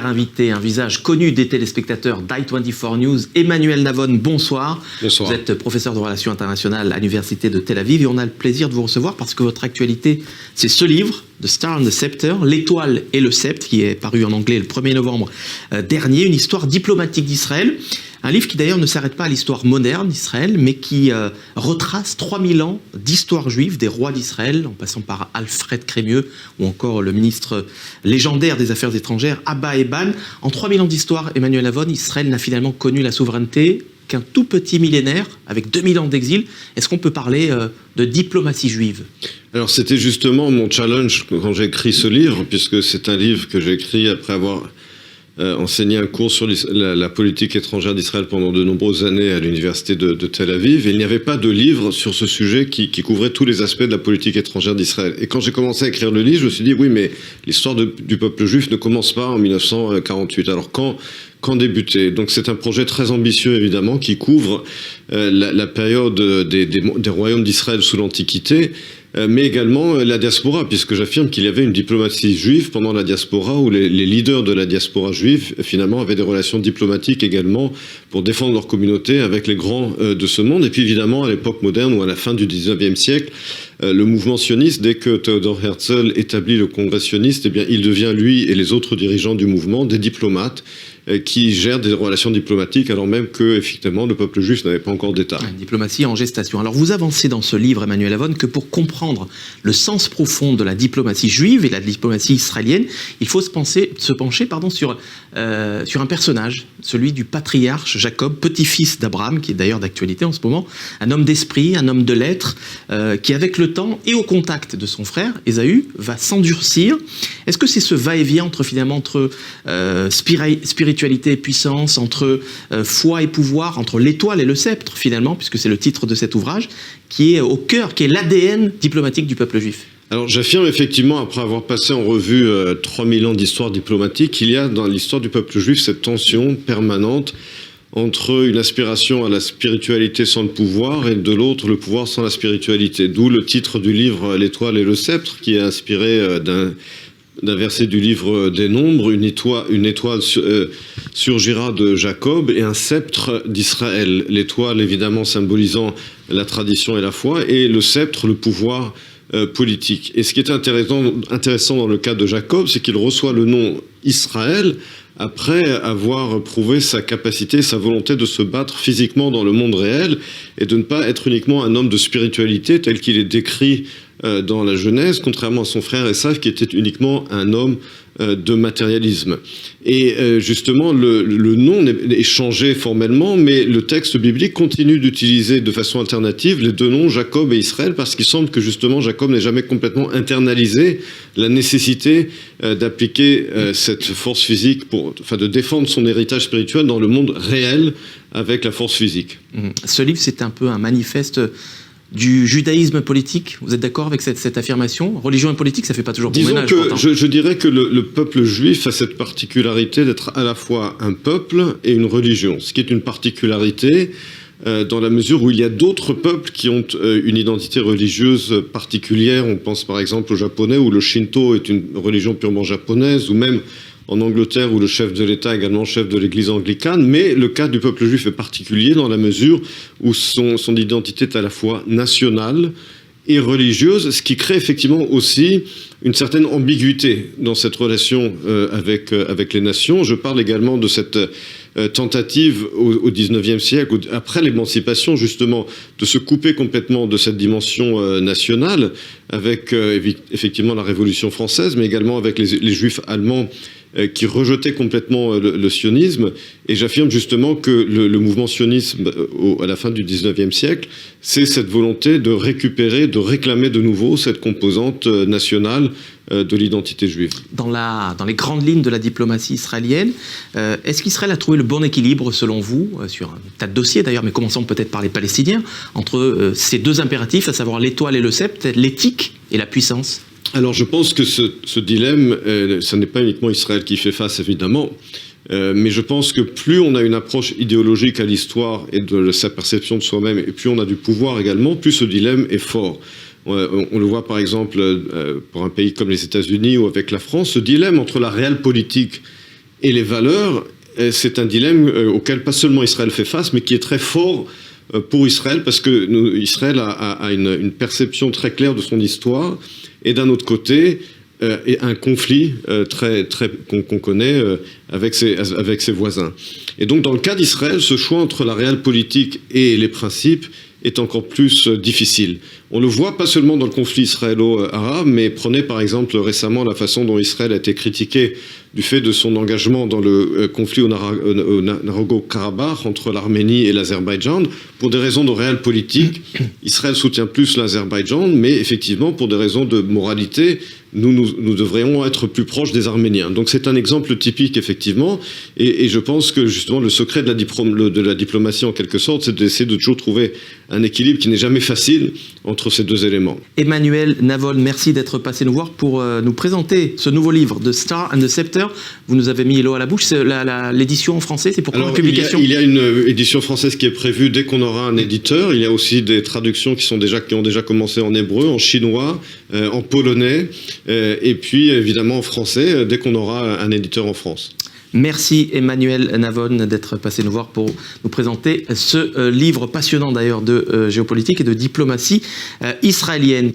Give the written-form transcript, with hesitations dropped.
Invité, un visage connu des téléspectateurs d'i24 News, Emmanuel Navon, bonsoir. Bonsoir. Vous êtes professeur de relations internationales à l'Université de Tel Aviv et on a le plaisir de vous recevoir parce que votre actualité, c'est ce livre, The Star and the Scepter, L'étoile et le sceptre, qui est paru en anglais le 1er novembre dernier, une histoire diplomatique d'Israël. Un livre qui d'ailleurs ne s'arrête pas à l'histoire moderne d'Israël, mais qui retrace 3000 ans d'histoire juive des rois d'Israël, en passant par Alfred Crémieux ou encore le ministre légendaire des Affaires étrangères, Abba Eban. En 3000 ans d'histoire, Emmanuel Navon, Israël n'a finalement connu la souveraineté qu'un tout petit millénaire, avec 2000 ans d'exil. Est-ce qu'on peut parler de diplomatie juive ? Alors c'était justement mon challenge quand j'ai écrit ce livre, puisque c'est un livre que j'ai écrit après avoir enseigné un cours sur la politique étrangère d'Israël pendant de nombreuses années à l'université de Tel Aviv. Et il n'y avait pas de livre sur ce sujet qui couvrait tous les aspects de la politique étrangère d'Israël. Et quand j'ai commencé à écrire le livre, je me suis dit, oui, mais l'histoire du peuple juif ne commence pas en 1948. Alors quand débuter? Donc c'est un projet très ambitieux, évidemment, qui couvre la période des royaumes d'Israël sous l'Antiquité, mais également la diaspora, puisque j'affirme qu'il y avait une diplomatie juive pendant la diaspora, où les leaders de la diaspora juive, finalement, avaient des relations diplomatiques également pour défendre leur communauté avec les grands de ce monde. Et puis évidemment, à l'époque moderne ou à la fin du 19e siècle, le mouvement sioniste, dès que Theodor Herzl établit le congrès sioniste, eh bien, il devient, lui et les autres dirigeants du mouvement, des diplomates qui gèrent des relations diplomatiques, alors même que, effectivement, le peuple juif n'avait pas encore d'État. Une diplomatie en gestation. Alors vous avancez dans ce livre, Emmanuel Navon, que pour comprendre le sens profond de la diplomatie juive et la diplomatie israélienne, il faut se pencher sur un personnage, celui du patriarche Jacob, petit-fils d'Abraham, qui est d'ailleurs d'actualité en ce moment, un homme d'esprit, un homme de lettres, qui avec le temps et au contact de son frère, Ésaü, va s'endurcir. Est-ce que c'est ce va-et-vient entre spiritualité et puissance, entre foi et pouvoir, entre l'étoile et le sceptre finalement, puisque c'est le titre de cet ouvrage, qui est au cœur, qui est l'ADN diplomatique du peuple juif? Alors j'affirme effectivement, après avoir passé en revue 3000 ans d'histoire diplomatique, qu'il y a dans l'histoire du peuple juif cette tension permanente entre une aspiration à la spiritualité sans le pouvoir et de l'autre le pouvoir sans la spiritualité. D'où le titre du livre L'étoile et le sceptre, qui est inspiré d'un verset du livre des Nombres, une étoile surgira de Jacob et un sceptre d'Israël. L'étoile évidemment symbolisant la tradition et la foi, et le sceptre, le pouvoir politique. Et ce qui est intéressant dans le cas de Jacob, c'est qu'il reçoit le nom Israël après avoir prouvé sa capacité, sa volonté de se battre physiquement dans le monde réel et de ne pas être uniquement un homme de spiritualité tel qu'il est décrit dans la Genèse, contrairement à son frère Esav qui était uniquement un homme de matérialisme. Et justement, le nom est changé formellement, mais le texte biblique continue d'utiliser de façon alternative les deux noms Jacob et Israël, parce qu'il semble que justement Jacob n'ait jamais complètement internalisé la nécessité d'appliquer cette force physique de défendre son héritage spirituel dans le monde réel avec la force physique. Ce livre, c'est un peu un manifeste du judaïsme politique. Vous êtes d'accord avec cette affirmation? Religion et politique, ça fait pas toujours bon ménage. Disons que je dirais que le peuple juif a cette particularité d'être à la fois un peuple et une religion, ce qui est une particularité dans la mesure où il y a d'autres peuples qui ont une identité religieuse particulière. On pense par exemple au japonais, où le Shinto est une religion purement japonaise, ou même en Angleterre, où le chef de l'État est également chef de l'Église anglicane. Mais le cas du peuple juif est particulier dans la mesure où son identité est à la fois nationale et religieuse, ce qui crée effectivement aussi une certaine ambiguïté dans cette relation avec les nations. Je parle également de cette tentative au XIXe siècle, après l'émancipation justement, de se couper complètement de cette dimension nationale, avec effectivement la Révolution française, mais également avec les Juifs allemands qui rejetait complètement le sionisme. Et j'affirme justement que le mouvement sioniste, à la fin du XIXe siècle, c'est cette volonté de récupérer, de réclamer de nouveau cette composante nationale de l'identité juive. Dans les grandes lignes de la diplomatie israélienne, est-ce qu'Israël a trouvé le bon équilibre, selon vous, sur un tas de dossiers d'ailleurs, mais commençons peut-être par les Palestiniens, entre ces deux impératifs, à savoir l'étoile et le sceptre, l'éthique et la puissance? Alors je pense que ce dilemme, ce n'est pas uniquement Israël qui fait face, évidemment, mais je pense que plus on a une approche idéologique à l'histoire et de sa perception de soi-même, et plus on a du pouvoir également, plus ce dilemme est fort. On le voit par exemple pour un pays comme les États-Unis ou avec la France, ce dilemme entre la réelle politique Et les valeurs, c'est un dilemme auquel pas seulement Israël fait face, mais qui est très fort pour Israël, parce que Israël a une perception très claire de son histoire, et d'un autre côté, et un conflit qu'on connaît avec ses voisins. Et donc, dans le cas d'Israël, ce choix entre la réelle politique et les principes est encore plus difficile. On le voit pas seulement dans le conflit israélo-arabe, mais prenez par exemple récemment la façon dont Israël a été critiqué du fait de son engagement dans le conflit au Nagorno-Karabakh entre l'Arménie et l'Azerbaïdjan. Pour des raisons de réelle politique, Israël soutient plus l'Azerbaïdjan, mais effectivement pour des raisons de moralité, nous devrions être plus proches des Arméniens. Donc c'est un exemple typique, effectivement, et je pense que justement le secret de la diplomatie, en quelque sorte, c'est d'essayer de toujours trouver un équilibre qui n'est jamais facile entre ces deux éléments. Emmanuel Navon, merci d'être passé nous voir pour nous présenter ce nouveau livre, The Star and the Scepter. Vous nous avez mis l'eau à la bouche. L'édition en français, c'est pour quand la publication ? Il y a une édition française qui est prévue dès qu'on aura un éditeur. Il y a aussi des traductions qui ont déjà commencé en hébreu, en chinois, en polonais, et puis évidemment en français, dès qu'on aura un éditeur en France. Merci Emmanuel Navon d'être passé nous voir pour nous présenter ce livre passionnant d'ailleurs de géopolitique et de diplomatie israélienne.